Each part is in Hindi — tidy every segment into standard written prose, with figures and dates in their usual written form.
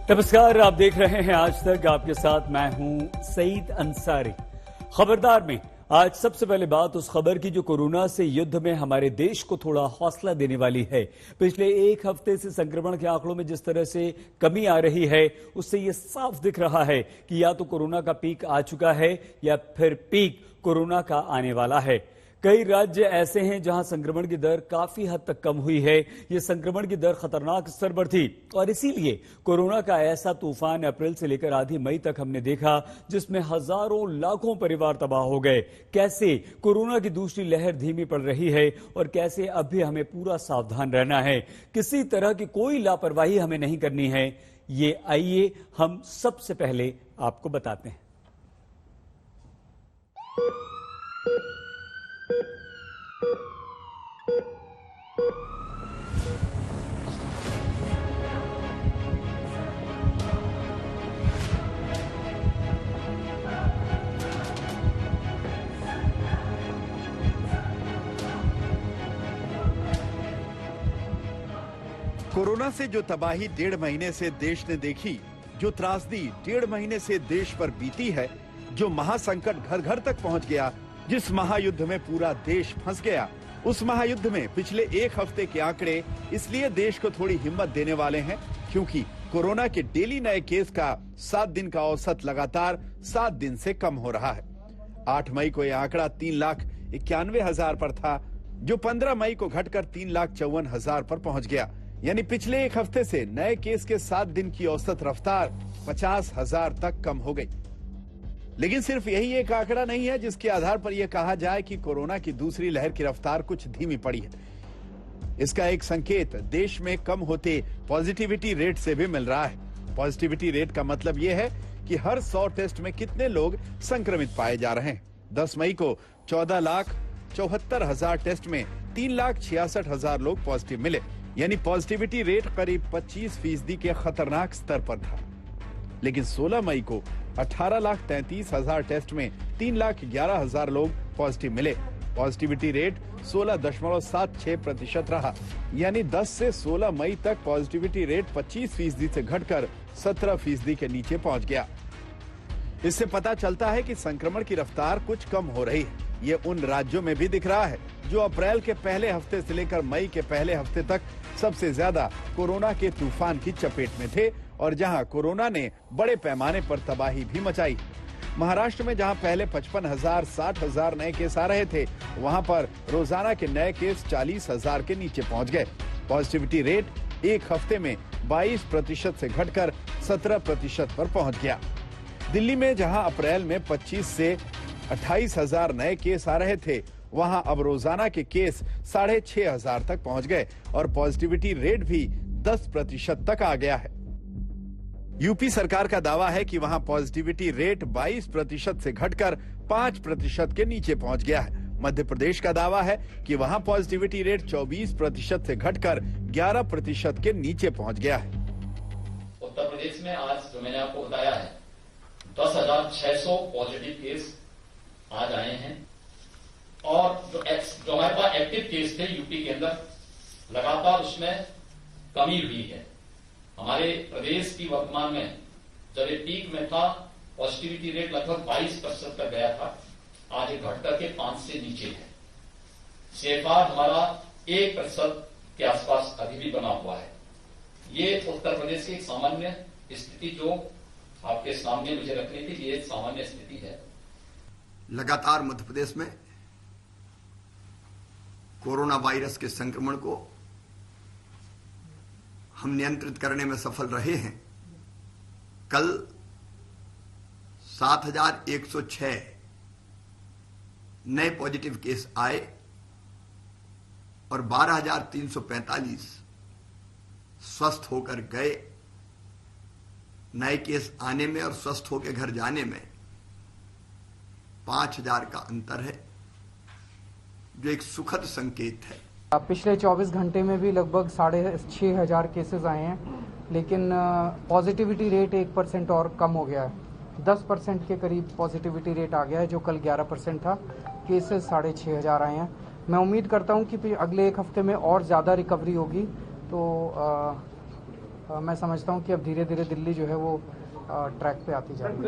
नमस्कार, आप देख रहे हैं आज तक। आपके साथ मैं हूं सईद अंसारी। खबरदार में आज सबसे पहले बात उस खबर की जो कोरोना से युद्ध में हमारे देश को थोड़ा हौसला देने वाली है। पिछले एक हफ्ते से संक्रमण के आंकड़ों में जिस तरह से कमी आ रही है, उससे ये साफ दिख रहा है कि या तो कोरोना का पीक आ चुका है या फिर पीक कोरोना का आने वाला है। कई राज्य ऐसे हैं जहां संक्रमण की दर काफी हद तक कम हुई है। ये संक्रमण की दर खतरनाक स्तर पर थी और इसीलिए कोरोना का ऐसा तूफान अप्रैल से लेकर आधी मई तक हमने देखा जिसमें हजारों लाखों परिवार तबाह हो गए। कैसे कोरोना की दूसरी लहर धीमी पड़ रही है और कैसे अब भी हमें पूरा सावधान रहना है, किसी तरह की कोई लापरवाही हमें नहीं करनी है, ये आइए हम सबसे पहले आपको बताते हैं। कोरोना से जो तबाही 1.5 महीने से देश ने देखी, जो त्रासदी 1.5 महीने से देश पर बीती है, जो महासंकट घर घर तक पहुंच गया, जिस महायुद्ध में पूरा देश फंस गया, उस महायुद्ध में पिछले एक हफ्ते के आंकड़े इसलिए देश को थोड़ी हिम्मत देने वाले हैं क्योंकि कोरोना के डेली नए केस का 7 दिन का औसत लगातार 7 दिन से कम हो रहा है। 8 मई को यह आंकड़ा 3,91,000 पर था, जो 15 मई को घटकर 3,54,000 पर पहुंच गया। यानी पिछले एक हफ्ते से नए केस के 7 दिन की औसत रफ्तार 50,000 तक कम हो गई। लेकिन सिर्फ यही एक आंकड़ा नहीं है जिसके आधार पर यह कहा जाए कि कोरोना की दूसरी लहर की रफ्तार कुछ धीमी पड़ी है। इसका एक संकेत देश में कम होते पॉजिटिविटी रेट से भी मिल रहा है। पॉजिटिविटी रेट का मतलब यह है कि हर 100 टेस्ट में कितने लोग संक्रमित पाए जा रहे हैं। 10 मई को 14,74,000 टेस्ट में 3,66,000 लोग पॉजिटिव मिले, यानी पॉजिटिविटी रेट करीब 25% के खतरनाक स्तर पर था। लेकिन 16 मई को 18,33,000 टेस्ट में 3,11,000 लोग पॉजिटिव मिले। पॉजिटिविटी रेट 16.76% रहा, यानी 10 से 16 मई तक पॉजिटिविटी रेट 25% से घटकर 17% के नीचे पहुंच गया। इससे पता चलता है कि संक्रमण की रफ्तार कुछ कम हो रही है। ये उन राज्यों में भी दिख रहा है जो अप्रैल के पहले हफ्ते से लेकर मई के पहले हफ्ते तक सबसे ज्यादा कोरोना के तूफान की चपेट में थे और जहां कोरोना ने बड़े पैमाने पर तबाही भी मचाई। महाराष्ट्र में जहां पहले 55,000 60,000 नए केस आ रहे थे, वहां पर रोजाना के नए केस 40,000 के नीचे पहुंच गए। पॉजिटिविटी रेट एक हफ्ते में 22% से घटकर 17% पर पहुंच गया। दिल्ली में जहां अप्रैल में 25 से 28,000 नए केस आ रहे थे, वहां अब रोजाना के केस 6,500 तक पहुंच गए और पॉजिटिविटी रेट भी 10% तक आ गया है। यूपी सरकार का दावा है कि वहां पॉजिटिविटी रेट 22% से घटकर 5% के नीचे पहुंच गया है। मध्य प्रदेश का दावा है कि वहां पॉजिटिविटी रेट 24% से घटकर 11% के नीचे पहुंच गया है। उत्तर प्रदेश में आज जो मैंने आपको बताया है 10,600 पॉजिटिव केस आज आए हैं और जो हमारे पास एक्टिव केस थे यूपी के अंदर, लगातार उसमें कमी हुई है। हमारे प्रदेश की वर्तमान में जब ये पीक में था, पॉजिटिविटी रेट लगभग 22% तक गया था, आज ये घट करके 5 से नीचे है। CFR हमारा 1% के आसपास अभी भी बना हुआ है। ये उत्तर प्रदेश की एक सामान्य स्थिति जो आपके सामने मुझे रखनी थी, ये सामान्य स्थिति है। लगातार मध्य प्रदेश में कोरोना वायरस के संक्रमण को हम नियंत्रित करने में सफल रहे हैं। कल 7,106 नए पॉजिटिव केस आए और 12,345 स्वस्थ होकर गए। नए केस आने में और स्वस्थ होकर घर जाने में 5,000 का अंतर है, जो एक सुखद संकेत है। पिछले 24 घंटे में भी लगभग 6,500 केसेस आए हैं, लेकिन पॉजिटिविटी रेट 1% और कम हो गया है। 10% के करीब पॉजिटिविटी रेट आ गया है, जो कल 11% था। केसेस 6,500 आए हैं। मैं उम्मीद करता हूं कि अगले एक हफ्ते में और ज़्यादा रिकवरी होगी, तो मैं समझता हूँ कि अब धीरे धीरे दिल्ली जो है वो ट्रैक पे आती जाएगी।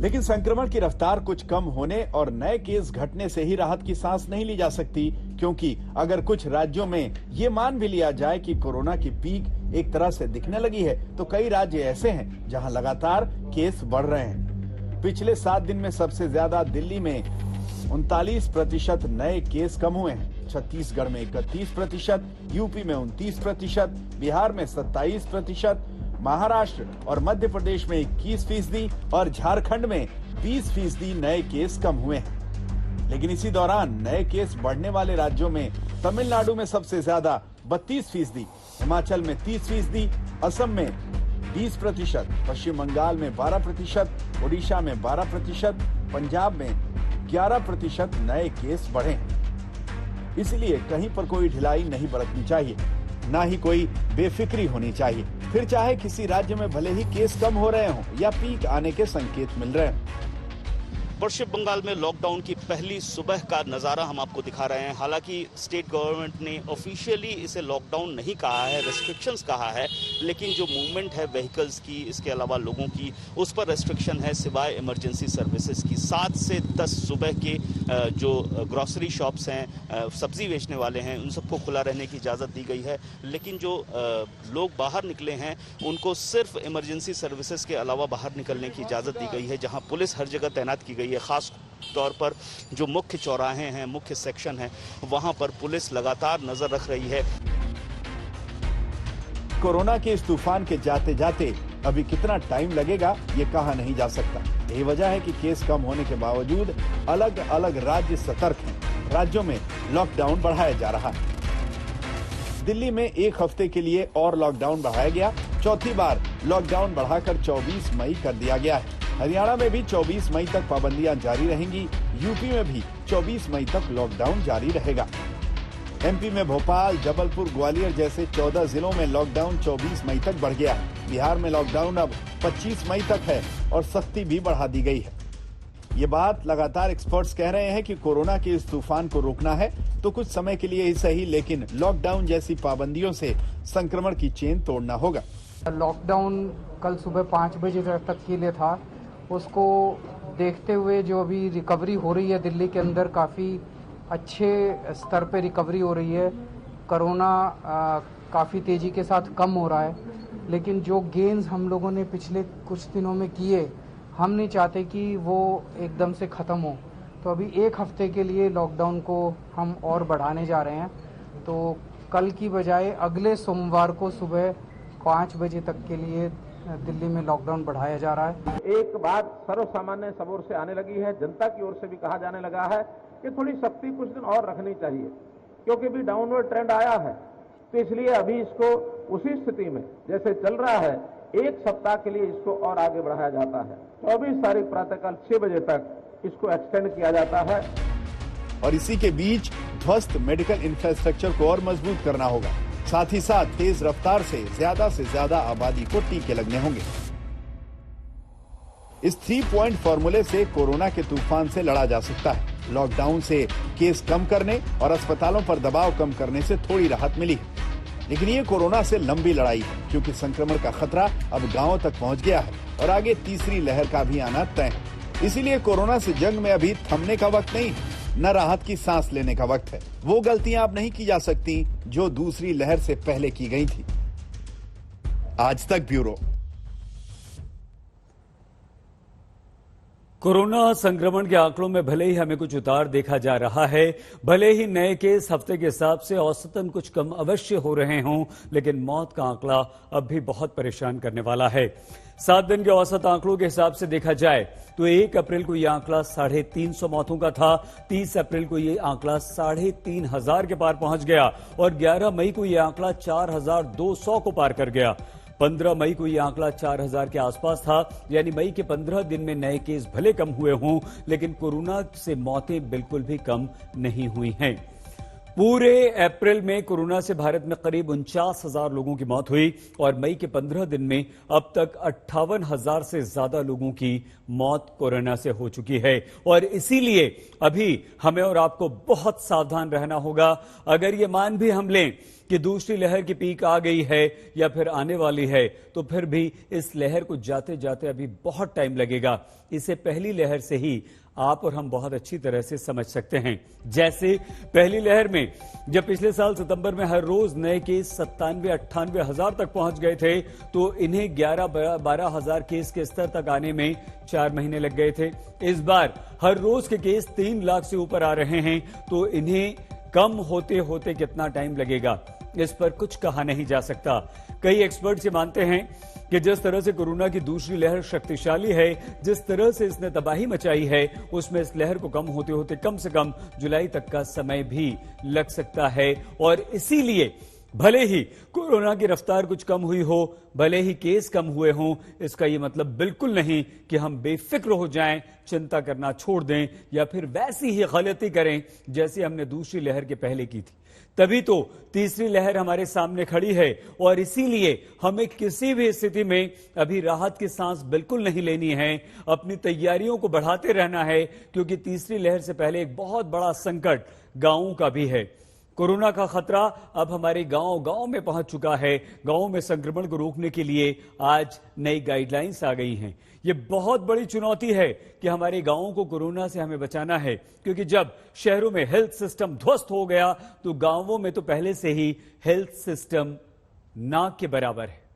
लेकिन संक्रमण की रफ्तार कुछ कम होने और नए केस घटने से ही राहत की सांस नहीं ली जा सकती, क्योंकि अगर कुछ राज्यों में ये मान भी लिया जाए कि कोरोना की पीक एक तरह से दिखने लगी है, तो कई राज्य ऐसे हैं जहां लगातार केस बढ़ रहे हैं। पिछले 7 दिन में सबसे ज्यादा दिल्ली में 39% नए केस कम हुए हैं, छत्तीसगढ़ में 31%, यूपी में 29%, बिहार में 27%, महाराष्ट्र और मध्य प्रदेश में 21% और झारखंड में 20% नए केस कम हुए हैं। लेकिन इसी दौरान नए केस बढ़ने वाले राज्यों में तमिलनाडु में सबसे ज्यादा 32%, हिमाचल में 30%, असम में 20%, पश्चिम बंगाल में 12%, ओडिशा में 12%, पंजाब में 11% नए केस बढ़े। इसलिए कहीं पर कोई ढिलाई नहीं बरतनी चाहिए, ना ही कोई बेफिक्री होनी चाहिए। फिर चाहे किसी राज्य में भले ही केस कम हो रहे हों या पीक आने के संकेत मिल रहे हों। पश्चिम बंगाल में लॉकडाउन की पहली सुबह का नज़ारा हम आपको दिखा रहे हैं। हालांकि स्टेट गवर्नमेंट ने ऑफिशियली इसे लॉकडाउन नहीं कहा है, रेस्ट्रिक्शंस कहा है, लेकिन जो मूवमेंट है व्हीकल्स की, इसके अलावा लोगों की, उस पर रेस्ट्रिक्शन है सिवाय इमरजेंसी सर्विसेज की। 7 से 10 सुबह के जो ग्रॉसरी शॉप्स हैं, सब्जी बेचने वाले हैं, उन सबको खुला रहने की इजाज़त दी गई है। लेकिन जो लोग बाहर निकले हैं उनको सिर्फ इमरजेंसी सर्विसेज के अलावा बाहर निकलने की इजाज़त दी गई है, जहाँ पुलिस हर जगह तैनात की गई है। खास तौर पर जो मुख्य चौराहे हैं, मुख्य सेक्शन है, वहां पर पुलिस लगातार नजर रख रही है। कोरोना के इस तूफान के जाते जाते अभी कितना टाइम लगेगा ये कहा नहीं जा सकता। यही वजह है कि केस कम होने के बावजूद अलग अलग राज्य सतर्क हैं। राज्यों में लॉकडाउन बढ़ाया जा रहा है। दिल्ली में 1 हफ्ते के लिए और लॉकडाउन बढ़ाया गया। चौथी बार लॉकडाउन बढ़ाकर 24 मई कर दिया गया है। हरियाणा में भी 24 मई तक पाबंदियां जारी रहेंगी। यूपी में भी 24 मई तक लॉकडाउन जारी रहेगा। एमपी में भोपाल, जबलपुर, ग्वालियर जैसे 14 जिलों में लॉकडाउन 24 मई तक बढ़ गया है। बिहार में लॉकडाउन अब 25 मई तक है और सख्ती भी बढ़ा दी गई है। ये बात लगातार एक्सपर्ट्स कह रहे हैं कि कोरोना के इस तूफान को रोकना है तो कुछ समय के लिए ही सही, लेकिन लॉकडाउन जैसी पाबंदियों से संक्रमण की चेन तोड़ना होगा। लॉकडाउन कल सुबह 5 बजे तक के लिए था। उसको देखते हुए जो अभी रिकवरी हो रही है दिल्ली के अंदर, काफ़ी अच्छे स्तर पे रिकवरी हो रही है। कोरोना काफ़ी तेज़ी के साथ कम हो रहा है, लेकिन जो गेन्स हम लोगों ने पिछले कुछ दिनों में किए, हम नहीं चाहते कि वो एकदम से ख़त्म हो। तो अभी 1 हफ्ते के लिए लॉकडाउन को हम और बढ़ाने जा रहे हैं। तो कल की बजाय अगले सोमवार को सुबह 5 बजे तक के लिए दिल्ली में लॉकडाउन बढ़ाया जा रहा है। एक बात सर्वसामान्य सब ओर से आने लगी है, जनता की ओर से भी कहा जाने लगा है कि थोड़ी सख्ती कुछ दिन और रखनी चाहिए, क्योंकि भी डाउनवर्ड ट्रेंड आया है। तो इसलिए अभी इसको उसी स्थिति में जैसे चल रहा है 1 सप्ताह के लिए इसको और आगे बढ़ाया जाता है। 24 तारीख प्रातःकाल 6 बजे तक इसको एक्सटेंड किया जाता है। और इसी के बीच ध्वस्त मेडिकल इंफ्रास्ट्रक्चर को और मजबूत करना होगा। साथ ही साथ तेज रफ्तार से ज्यादा आबादी को टीके लगने होंगे। इस 3 पॉइंट फॉर्मूले से कोरोना के तूफान से लड़ा जा सकता है। लॉकडाउन से केस कम करने और अस्पतालों पर दबाव कम करने से थोड़ी राहत मिली, लेकिन ये कोरोना से लंबी लड़ाई है, क्योंकि संक्रमण का खतरा अब गांवों तक पहुंच गया है और आगे तीसरी लहर का भी आना तय है। इसीलिए कोरोना से जंग में अभी थमने का वक्त नहीं, न राहत की सांस लेने का वक्त है। वो गलतियां अब नहीं की जा सकती जो दूसरी लहर से पहले की गई थी। आज तक ब्यूरो। कोरोना संक्रमण के आंकड़ों में भले ही हमें कुछ उतार देखा जा रहा है, भले ही नए केस हफ्ते के हिसाब से औसतन कुछ कम अवश्य हो रहे हों, लेकिन मौत का आंकड़ा अब भी बहुत परेशान करने वाला है। 7 दिन के औसत आंकड़ों के हिसाब से देखा जाए तो 1 अप्रैल को यह आंकड़ा 350 मौतों का था। 30 अप्रैल को यह आंकड़ा 3500 के पार पहुंच गया और 11 मई को यह आंकड़ा 4200 को पार कर गया। 15 मई को यह आंकड़ा 4000 के आसपास था। यानी मई के 15 दिन में नए केस भले कम हुए हों, लेकिन कोरोना से मौतें बिल्कुल भी कम नहीं हुई हैं। पूरे अप्रैल में कोरोना से भारत में करीब 49,000 लोगों की मौत हुई और मई के 15 दिन में अब तक 58,000 से ज्यादा लोगों की मौत कोरोना से हो चुकी है। और इसीलिए अभी हमें और आपको बहुत सावधान रहना होगा। अगर ये मान भी हम लें कि दूसरी लहर की पीक आ गई है या फिर आने वाली है, तो फिर भी इस लहर को जाते जाते अभी बहुत टाइम लगेगा। इसे पहली लहर से ही आप और हम बहुत अच्छी तरह से समझ सकते हैं। जैसे पहली लहर में जब पिछले साल सितंबर में हर रोज नए केस 97-98 हजार तक पहुंच गए थे, तो इन्हें 11-12 हजार केस के स्तर तक आने में 4 महीने लग गए थे। इस बार हर रोज के केस 3 लाख से ऊपर आ रहे हैं, तो इन्हें कम होते होते कितना टाइम लगेगा, इस पर कुछ कहा नहीं जा सकता। कई एक्सपर्ट्स ये मानते हैं कि जिस तरह से कोरोना की दूसरी लहर शक्तिशाली है, जिस तरह से इसने तबाही मचाई है, उसमें इस लहर को कम होते होते कम से कम जुलाई तक का समय भी लग सकता है। और इसीलिए भले ही कोरोना की रफ्तार कुछ कम हुई हो, भले ही केस कम हुए हों, इसका ये मतलब बिल्कुल नहीं कि हम बेफिक्र हो जाएं, चिंता करना छोड़ दें या फिर वैसी ही गलती करें जैसी हमने दूसरी लहर के पहले की थी। तभी तो तीसरी लहर हमारे सामने खड़ी है और इसीलिए हमें किसी भी स्थिति में अभी राहत की सांस बिल्कुल नहीं लेनी है। अपनी तैयारियों को बढ़ाते रहना है, क्योंकि तीसरी लहर से पहले एक बहुत बड़ा संकट गांवों का भी है। कोरोना का खतरा अब हमारे गांव-गांव में पहुंच चुका है। गांवों में संक्रमण को रोकने के लिए आज नई गाइडलाइंस आ गई हैं। ये बहुत बड़ी चुनौती है कि हमारे गांवों को कोरोना से हमें बचाना है, क्योंकि जब शहरों में हेल्थ सिस्टम ध्वस्त हो गया, तो गांवों में तो पहले से ही हेल्थ सिस्टम ना के बराबर है।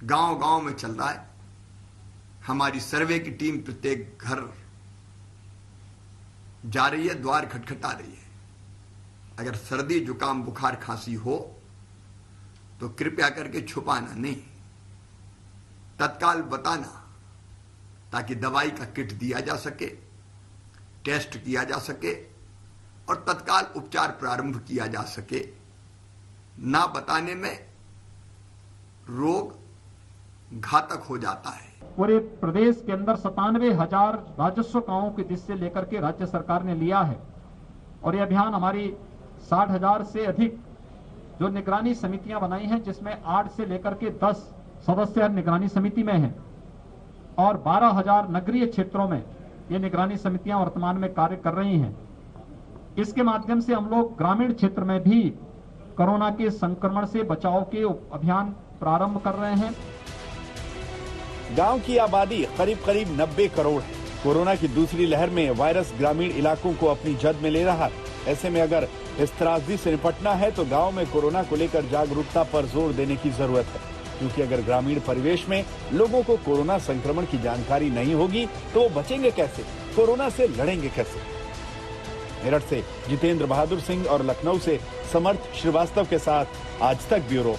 गांव गांव में चल रहा है। हमारी सर्वे की टीम प्रत्येक घर जा रही है, द्वार खटखटा रही है। अगर सर्दी, जुकाम, बुखार, खांसी हो तो कृपया करके छुपाना नहीं, तत्काल बताना, ताकि दवाई का किट दिया जा सके, टेस्ट किया जा सके और तत्काल उपचार प्रारंभ किया जा सके। ना बताने में रोग घातक हो जाता है। पूरे प्रदेश के अंदर 97,000 राजस्व गांवों की दृष्टि से लेकर के राज्य सरकार ने लिया है और यह अभियान हमारी 60,000 से अधिक जो निगरानी समितियां बनाई हैं, जिसमें 8 से लेकर के 10 सदस्य निगरानी समिति में हैं और 12,000 नगरीय क्षेत्रों में ये निगरानी समितियां वर्तमान में कार्य कर रही हैं। इसके माध्यम से हम लोग ग्रामीण क्षेत्र में भी कोरोना के संक्रमण से बचाव के अभियान प्रारंभ कर रहे हैं। गांव की आबादी करीब करीब 90 करोड़ है। कोरोना की दूसरी लहर में वायरस ग्रामीण इलाकों को अपनी जद में ले रहा है। ऐसे में अगर इस त्रासदी से निपटना है तो गांव में कोरोना को लेकर जागरूकता पर जोर देने की जरूरत है, क्योंकि अगर ग्रामीण परिवेश में लोगों को कोरोना संक्रमण की जानकारी नहीं होगी तो वो बचेंगे कैसे, कोरोना से लड़ेंगे कैसे। मेरठ से जितेंद्र बहादुर सिंह और लखनऊ से समर्थ श्रीवास्तव के साथ आज तक ब्यूरो।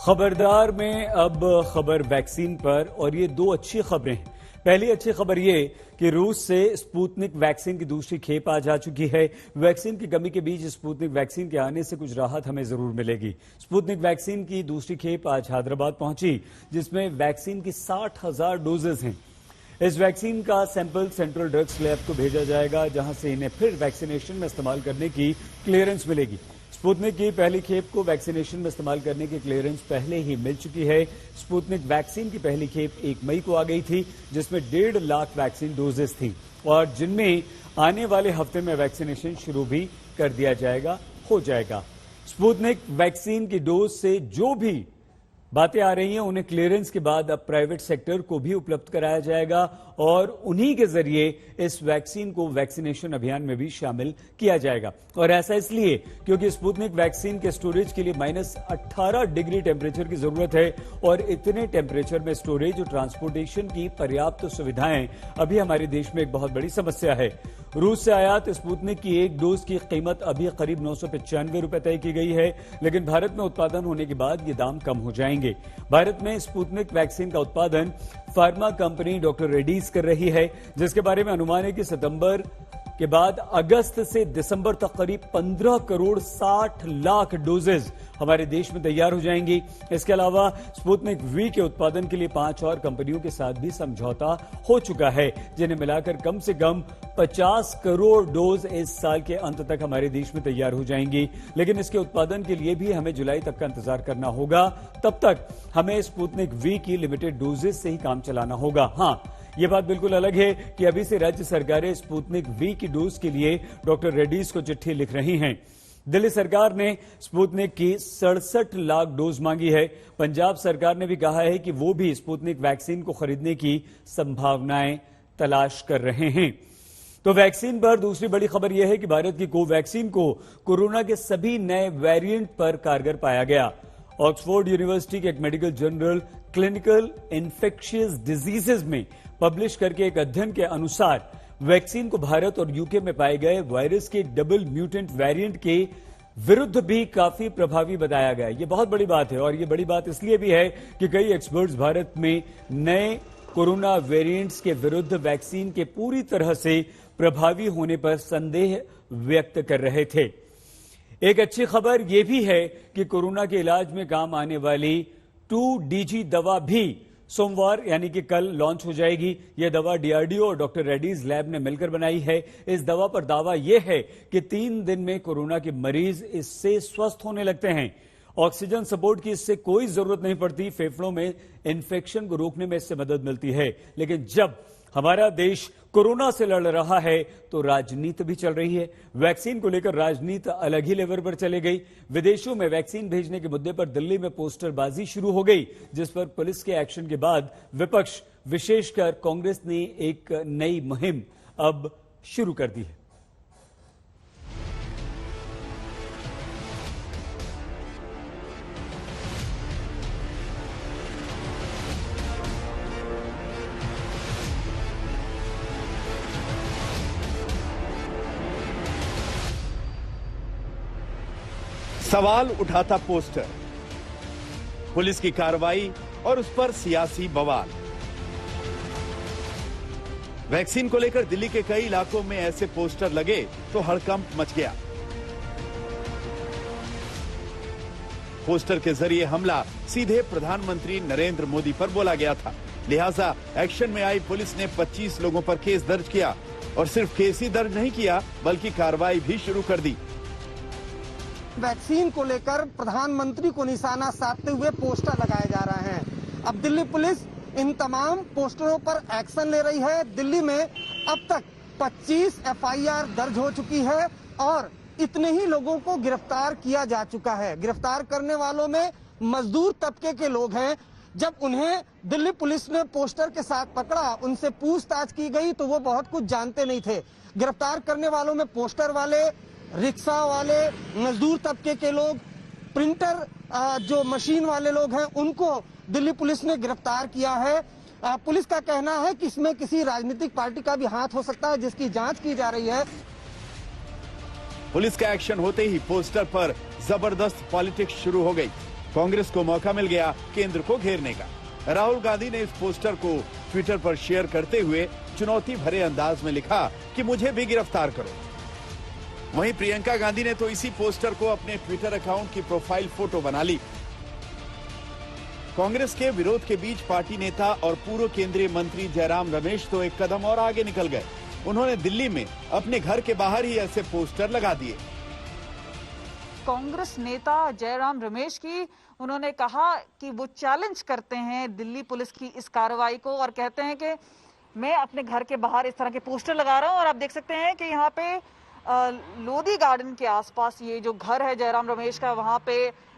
खबरदार में अब खबर वैक्सीन पर, और ये दो अच्छी खबरें हैं। पहली अच्छी खबर ये कि रूस से स्पुतनिक वैक्सीन की दूसरी खेप आज आ चुकी है। वैक्सीन की कमी के बीच स्पुतनिक वैक्सीन के आने से कुछ राहत हमें जरूर मिलेगी। स्पुतनिक वैक्सीन की दूसरी खेप आज हैदराबाद पहुंची, जिसमें वैक्सीन की 60,000 डोजेज हैं। इस वैक्सीन का सैंपल सेंट्रल ड्रग्स लैब को भेजा जाएगा, जहां से इन्हें फिर वैक्सीनेशन में इस्तेमाल करने की क्लियरेंस मिलेगी। स्पुतनिक की पहली खेप को वैक्सीनेशन में इस्तेमाल करने की क्लियरेंस पहले ही मिल चुकी है। स्पुतनिक वैक्सीन की पहली खेप 1 मई को आ गई थी, जिसमें 1.5 लाख वैक्सीन डोजेस थी और जिनमें आने वाले हफ्ते में वैक्सीनेशन शुरू भी कर दिया हो जाएगा। स्पुतनिक वैक्सीन की डोज से जो भी बातें आ रही हैं, उन्हें क्लियरेंस के बाद अब प्राइवेट सेक्टर को भी उपलब्ध कराया जाएगा और उन्हीं के जरिए इस वैक्सीन को वैक्सीनेशन अभियान में भी शामिल किया जाएगा। और ऐसा इसलिए क्योंकि स्पुतनिक वैक्सीन के स्टोरेज के लिए -18 डिग्री टेम्परेचर की जरूरत है और इतने टेम्परेचर में स्टोरेज और ट्रांसपोर्टेशन की पर्याप्त सुविधाएं अभी हमारे देश में एक बहुत बड़ी समस्या है। रूस से आयात स्पुतनिक की एक डोज की कीमत अभी करीब 995 रुपए तय की गई है, लेकिन भारत में उत्पादन होने के बाद ये दाम कम हो जाएंगे। भारत में स्पुतनिक वैक्सीन का उत्पादन फार्मा कंपनी डॉक्टर रेड्डीज कर रही है, जिसके बारे में अनुमान है कि सितंबर के बाद अगस्त से दिसंबर तक करीब 15 करोड़ 60 लाख डोजेज हमारे देश में तैयार हो जाएंगी। इसके अलावा स्पुतनिक वी के उत्पादन के लिए 5 और कंपनियों के साथ भी समझौता हो चुका है, जिन्हें मिलाकर कम से कम 50 करोड़ डोज इस साल के अंत तक हमारे देश में तैयार हो जाएंगी। लेकिन इसके उत्पादन के लिए भी हमें जुलाई तक का इंतजार करना होगा। तब तक हमें स्पुतनिक वी की लिमिटेड डोजेज से ही काम चलाना होगा। हाँ, यह बात बिल्कुल अलग है कि अभी से राज्य सरकारें स्पुतनिक वी की डोज के लिए डॉक्टर रेड्डीज को चिट्ठी लिख रही हैं। दिल्ली सरकार ने स्पुतनिक की 67 लाख डोज मांगी है। पंजाब सरकार ने भी कहा है कि वो भी स्पुतनिक वैक्सीन को खरीदने की संभावनाएं तलाश कर रहे हैं। तो वैक्सीन पर दूसरी बड़ी खबर यह है कि भारत की कोवैक्सीन को कोरोना के सभी नए वेरिएंट पर कारगर पाया गया। ऑक्सफोर्ड यूनिवर्सिटी के एक medical journal clinical infectious diseases में पब्लिश करके एक अध्ययन के अनुसार वैक्सीन को भारत और यूके में पाए गए वायरस के डबल म्यूटेंट वेरिएंट के विरुद्ध भी काफी प्रभावी बताया गया। यह बहुत बड़ी बात है और यह बड़ी बात इसलिए भी है कि कई एक्सपर्ट्स भारत में नए कोरोना वेरिएंट्स के विरुद्ध वैक्सीन के पूरी तरह से प्रभावी होने पर संदेह व्यक्त कर रहे थे। एक अच्छी खबर यह भी है कि कोरोना के इलाज में काम आने वाली 2DG दवा भी सोमवार यानी कि कल लॉन्च हो जाएगी। यह दवा डीआरडीओ और डॉक्टर रेड्डीज लैब ने मिलकर बनाई है। इस दवा पर दावा यह है कि 3 दिन में कोरोना के मरीज इससे स्वस्थ होने लगते हैं। ऑक्सीजन सपोर्ट की इससे कोई जरूरत नहीं पड़ती। फेफड़ों में इन्फेक्शन को रोकने में इससे मदद मिलती है। लेकिन जब हमारा देश कोरोना से लड़ रहा है तो राजनीति भी चल रही है। वैक्सीन को लेकर राजनीति अलग ही लेवल पर चले गई। विदेशों में वैक्सीन भेजने के मुद्दे पर दिल्ली में पोस्टरबाजी शुरू हो गई, जिस पर पुलिस के एक्शन के बाद विपक्ष विशेषकर कांग्रेस ने एक नई मुहिम अब शुरू कर दी है। सवाल उठाता पोस्टर, पुलिस की कार्रवाई और उस पर सियासी बवाल। वैक्सीन को लेकर दिल्ली के कई इलाकों में ऐसे पोस्टर लगे तो हड़कंप मच गया। पोस्टर के जरिए हमला सीधे प्रधानमंत्री नरेंद्र मोदी पर बोला गया था, लिहाजा एक्शन में आई पुलिस ने 25 लोगों पर केस दर्ज किया और सिर्फ केस ही दर्ज नहीं किया बल्कि कार्रवाई भी शुरू कर दी। वैक्सीन को लेकर प्रधानमंत्री को निशाना साधते हुए पोस्टर लगाए जा रहे हैं। अब दिल्ली पुलिस इन तमाम पोस्टरों पर एक्शन ले रही है। दिल्ली में अब तक 25 एफआईआर दर्ज हो चुकी है और इतने ही लोगों को गिरफ्तार किया जा चुका है। गिरफ्तार करने वालों में मजदूर तबके के लोग हैं। जब उन्हें दिल्ली पुलिस ने पोस्टर के साथ पकड़ा, उनसे पूछताछ की गई तो वो बहुत कुछ जानते नहीं थे। गिरफ्तार करने वालों में पोस्टर वाले, रिक्शा वाले, मजदूर तबके के लोग, प्रिंटर जो मशीन वाले लोग हैं, उनको दिल्ली पुलिस ने गिरफ्तार किया है। पुलिस का कहना है कि इसमें किसी राजनीतिक पार्टी का भी हाथ हो सकता है, जिसकी जांच की जा रही है। पुलिस का एक्शन होते ही पोस्टर पर जबरदस्त पॉलिटिक्स शुरू हो गई। कांग्रेस को मौका मिल गया केंद्र को घेरने का। राहुल गांधी ने इस पोस्टर को ट्विटर पर शेयर करते हुए चुनौती भरे अंदाज में लिखा कि मुझे भी गिरफ्तार करो। वहीं प्रियंका गांधी ने तो इसी पोस्टर को अपने ट्विटर अकाउंट की प्रोफाइल फोटो बना ली। कांग्रेस के विरोध के बीच पार्टी नेता और पूर्व केंद्रीय मंत्री जयराम रमेश तो एक कदम और आगे निकल गए। उन्होंने दिल्ली में अपने घर के बाहर ही ऐसे पोस्टर लगा दिए। कांग्रेस नेता जयराम रमेश की उन्होंने कहा कि वो चैलेंज करते हैं दिल्ली पुलिस की इस कार्रवाई को और कहते हैं कि मैं अपने घर के बाहर इस तरह के पोस्टर लगा रहा हूं। और आप देख सकते हैं कि यहाँ पे लोधी गार्डन के आसपास ये जो घर है जयराम रमेश का, वहां पे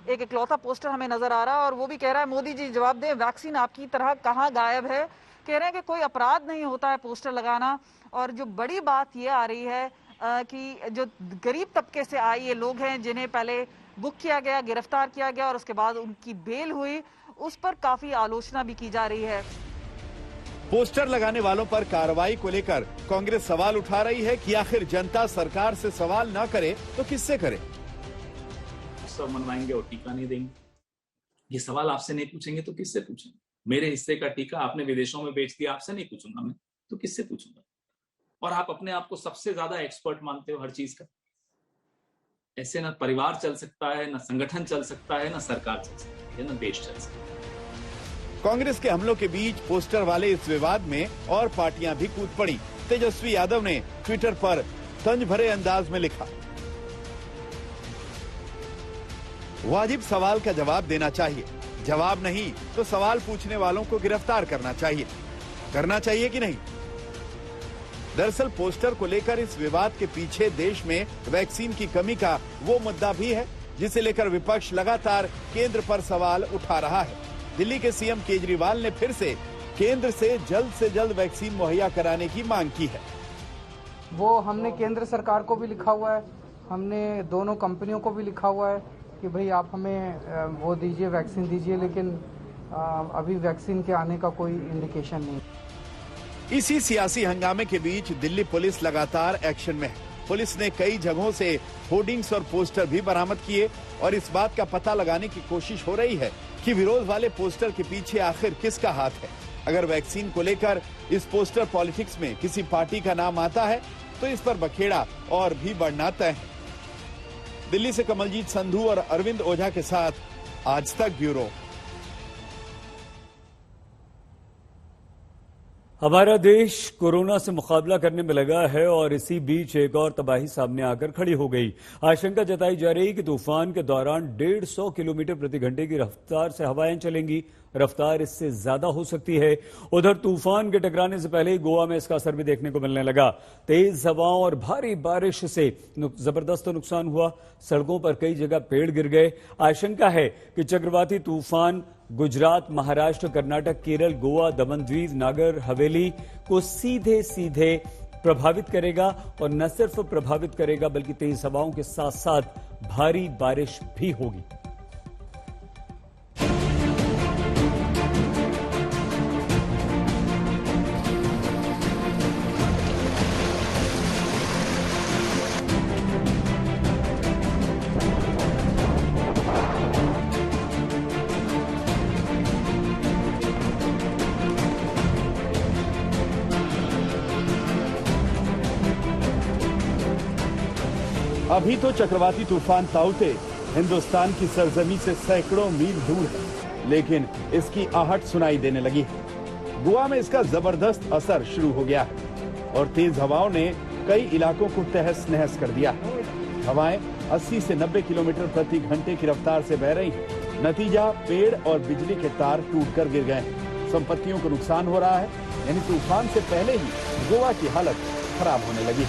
एक इकलौता पोस्टर हमें नजर आ रहा है और वो भी कह रहा है मोदी जी जवाब दें, वैक्सीन आपकी तरह कहाँ गायब है। कह रहे हैं कि कोई अपराध नहीं होता है पोस्टर लगाना। और जो बड़ी बात ये आ रही है कि जो गरीब तबके से आए ये लोग हैं जिन्हें पहले बुक किया गया, गिरफ्तार किया गया और उसके बाद उनकी बेल हुई, उस पर काफी आलोचना भी की जा रही है। पोस्टर लगाने वालों पर कार्रवाई को लेकर कांग्रेस सवाल उठा रही है कि आखिर जनता सरकार से सवाल ना करे तो किससे करे। सब मनवाएंगे और टीका नहीं देंगे। ये सवाल आपसे नहीं पूछेंगे तो किससे पूछेंगे? मेरे हिस्से का टीका आपने विदेशों में बेच दिया, आपसे नहीं पूछूंगा मैं, तो किससे पूछूंगा? और आप अपने आप को सबसे ज्यादा एक्सपर्ट मानते हो हर चीज का। ऐसे ना परिवार चल सकता है, ना संगठन चल सकता है, ना सरकार चल सकती है, ना देश चल सकता है। कांग्रेस के हमलों के बीच पोस्टर वाले इस विवाद में और पार्टियां भी कूद पड़ी। तेजस्वी यादव ने ट्विटर पर तंज भरे अंदाज में लिखा, वाजिब सवाल का जवाब देना चाहिए, जवाब नहीं तो सवाल पूछने वालों को गिरफ्तार करना चाहिए। करना चाहिए कि नहीं? दरअसल पोस्टर को लेकर इस विवाद के पीछे देश में वैक्सीन की कमी का वो मुद्दा भी है जिसे लेकर विपक्ष लगातार केंद्र पर सवाल उठा रहा है। दिल्ली के सीएम केजरीवाल ने फिर से केंद्र से जल्द वैक्सीन मुहैया कराने की मांग की है। वो हमने केंद्र सरकार को भी लिखा हुआ है, हमने दोनों कंपनियों को भी लिखा हुआ है कि भाई आप हमें वो दीजिए, वैक्सीन दीजिए, लेकिन अभी वैक्सीन के आने का कोई इंडिकेशन नहीं। इसी सियासी हंगामे के बीच दिल्ली पुलिस लगातार एक्शन में है। पुलिस ने कई जगहों से होर्डिंग्स और पोस्टर भी बरामद किए और इस बात का पता लगाने की कोशिश हो रही है कि विरोध वाले पोस्टर के पीछे आखिर किसका हाथ है। अगर वैक्सीन को लेकर इस पोस्टर पॉलिटिक्स में किसी पार्टी का नाम आता है तो इस पर बखेड़ा और भी बढ़ना तय है। दिल्ली से कमलजीत संधू और अरविंद ओझा के साथ आज तक ब्यूरो। हमारा देश कोरोना से मुकाबला करने में लगा है और इसी बीच एक और तबाही सामने आकर खड़ी हो गई। आशंका जताई जा रही कि तूफान के दौरान 150 किलोमीटर प्रति घंटे की रफ्तार से हवाएं चलेंगी। रफ्तार इससे ज्यादा हो सकती है। उधर तूफान के टकराने से पहले ही गोवा में इसका असर भी देखने को मिलने लगा। तेज हवाओं और भारी बारिश से जबरदस्त नुकसान हुआ। सड़कों पर कई जगह पेड़ गिर गए। आशंका है कि चक्रवाती तूफान गुजरात, महाराष्ट्र, कर्नाटक, केरल, गोवा, दमन द्वीप, नागर हवेली को सीधे सीधे प्रभावित करेगा और न सिर्फ प्रभावित करेगा बल्कि तेज हवाओं के साथ साथ भारी बारिश भी होगी। अभी तो चक्रवाती तूफान ताउते हिंदुस्तान की सरजमी से सैकड़ों मील दूर है, लेकिन इसकी आहट सुनाई देने लगी है। गोवा में इसका जबरदस्त असर शुरू हो गया है और तेज हवाओं ने कई इलाकों को तहस नहस कर दिया। हवाएं 80 से 90 किलोमीटर प्रति घंटे की रफ्तार से बह रही हैं। नतीजा पेड़ और बिजली के तार टूटकर गिर गए हैं। संपत्तियों को नुकसान हो रहा है, यानी तूफान से पहले ही गोवा की हालत खराब होने लगी।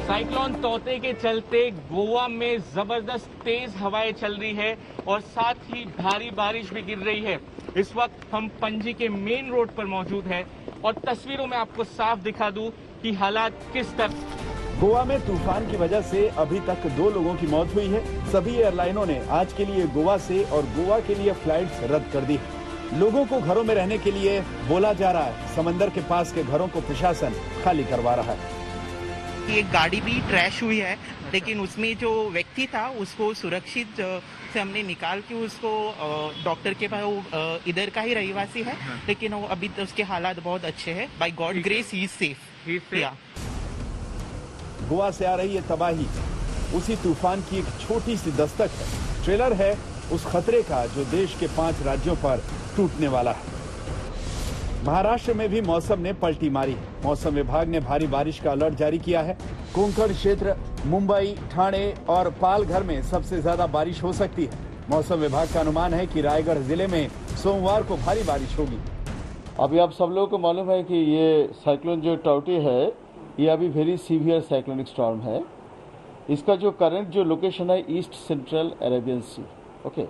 साइक्लोन तौते के चलते गोवा में जबरदस्त तेज हवाएं चल रही है और साथ ही भारी बारिश भी गिर रही है। इस वक्त हम पणजी के मेन रोड पर मौजूद हैं और तस्वीरों में आपको साफ दिखा दूं कि हालात किस तरह। गोवा में तूफान की वजह से अभी तक 2 लोगों की मौत हुई है। सभी एयरलाइनों ने आज के लिए गोवा से और गोवा के लिए फ्लाइट्स रद्द कर दी। लोगों को घरों में रहने के लिए बोला जा रहा है। समंदर के पास के घरों को प्रशासन खाली करवा रहा है। एक गाड़ी भी क्रैश हुई है, लेकिन उसमें जो व्यक्ति था उसको सुरक्षित से हमने निकाल के उसको डॉक्टर के पास, वो इधर का ही रहवासी है, लेकिन वो अभी तो उसके हालात बहुत अच्छे हैं। By God grace he is safe. Goa से आ रही है तबाही उसी तूफान की एक छोटी सी दस्तक है। ट्रेलर है उस खतरे का जो देश के 5 राज्यों पर टूटने वाला है। महाराष्ट्र में भी मौसम ने पलटी मारी। मौसम विभाग ने भारी बारिश का अलर्ट जारी किया है। कोंकण क्षेत्र, मुंबई, ठाणे और पालघर में सबसे ज्यादा बारिश हो सकती है। मौसम विभाग का अनुमान है कि रायगढ़ जिले में सोमवार को भारी बारिश होगी। अभी आप सब लोगों को मालूम है कि ये साइक्लोन जो टाउटे है, ये अभी वेरी सीवियर साइक्लोनिक स्टॉर्म है। इसका जो करंट जो लोकेशन है east central Arabian sea, okay.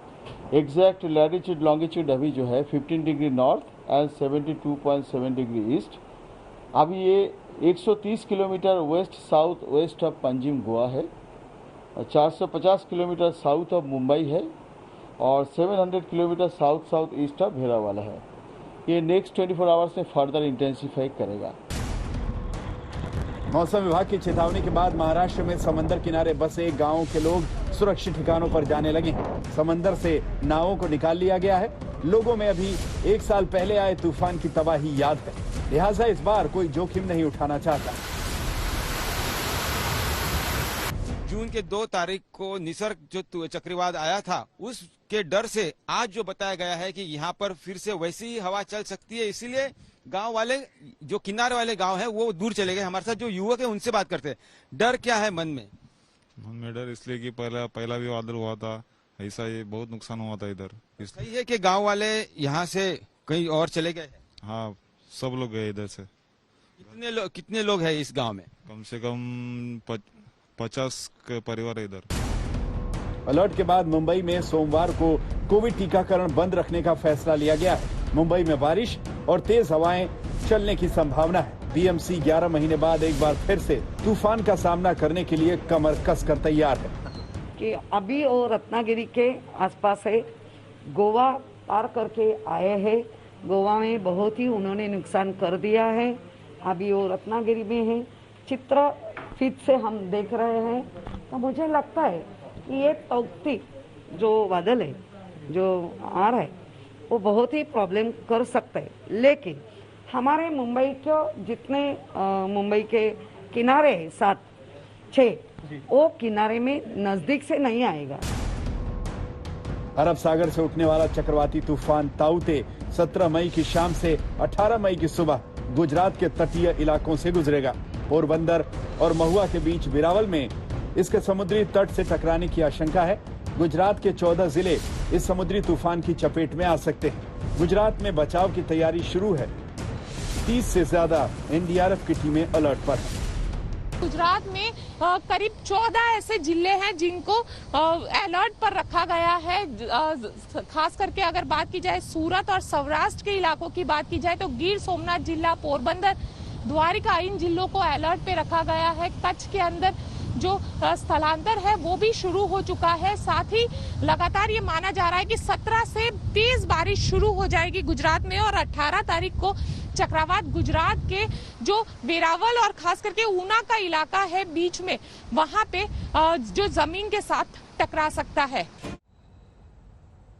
Exact latitude longitude अभी जो है 15 degree north and 72.7 degree east. अभी ये 130 kilometre west south west of Panjim Goa है, 450 किलोमीटर साउथ ऑफ मुंबई है और 700 kilometre south south east of Veraval है। ये नेक्स्ट 24 आवर्स में फर्दर इंटेंसिफाई करेगा। मौसम विभाग की चेतावनी के बाद महाराष्ट्र में समंदर किनारे बसे गांवों के लोग सुरक्षित ठिकानों पर जाने लगे हैं। समंदर से नावों को निकाल लिया गया है। लोगों में अभी 1 साल पहले आए तूफान की तबाही याद है, लिहाजा इस बार कोई जोखिम नहीं उठाना चाहता। जून के 2 तारीख को निसर्ग जो चक्रवात आया था, उसके डर से आज जो बताया गया है कि यहाँ पर फिर से वैसी ही हवा चल सकती है, इसीलिए गांव वाले जो किनारे वाले गांव है वो दूर चले गए। हमारे साथ जो युवक है उनसे बात करते हैं। डर क्या है मन में? मन में डर इसलिए कि पहला भी बादल हुआ था, ऐसा ये बहुत नुकसान हुआ था इधर। सही है कि गांव वाले यहाँ से कहीं और चले गए? हाँ, सब लोग गए इधर से। कितने लोग हैं इस गांव में? कम से कम 50 परिवार है इधर। अलर्ट के बाद मुंबई में सोमवार को कोविड टीकाकरण बंद रखने का फैसला लिया गया है। मुंबई में बारिश और तेज हवाएं चलने की संभावना है। बीएमसी 11 महीने बाद एक बार फिर से तूफान का सामना करने के लिए कमर कसकर तैयार है। कि अभी और रत्नागिरी के आसपास है, गोवा पार करके आए हैं। गोवा में बहुत ही उन्होंने नुकसान कर दिया है। अभी वो रत्नागिरी में है। चित्र फीट से हम देख रहे हैं तो मुझे लगता है कि ये तौक्ती जो बादल है जो आ रहा है वो बहुत ही प्रॉब्लम कर सकता है, लेकिन हमारे मुंबई के जितने मुंबई के किनारे 7-6 वो किनारे में नजदीक से नहीं आएगा। अरब सागर से उठने वाला चक्रवाती तूफान ताउते 17 मई की शाम से 18 मई की सुबह गुजरात के तटीय इलाकों से गुजरेगा। पोरबंदर और महुआ के बीच बिरावल में इसके समुद्री तट से टकराने की आशंका है। गुजरात के 14 जिले इस समुद्री तूफान की चपेट में आ सकते हैं। गुजरात में बचाव की तैयारी शुरू है। 30 से ज्यादा एनडीआरएफ की टीमें अलर्ट पर हैं। गुजरात में करीब 14 ऐसे जिले हैं जिनको अलर्ट पर रखा गया है। खास करके अगर बात की जाए सूरत और सौराष्ट्र के इलाकों की बात की जाए तो गिर सोमनाथ जिला, पोरबंदर, द्वारिका, इन जिलों को अलर्ट पे रखा गया है। कच्छ के अंदर जो स्थलांतर है वो भी शुरू हो चुका है। साथ ही लगातार ये माना जा रहा है कि 17 से तेज बारिश शुरू हो जाएगी गुजरात में और 18 तारीख को चक्रवात गुजरात के जो वेरावल और खास करके ऊना का इलाका है बीच में, वहां पे जो जमीन के साथ टकरा सकता है।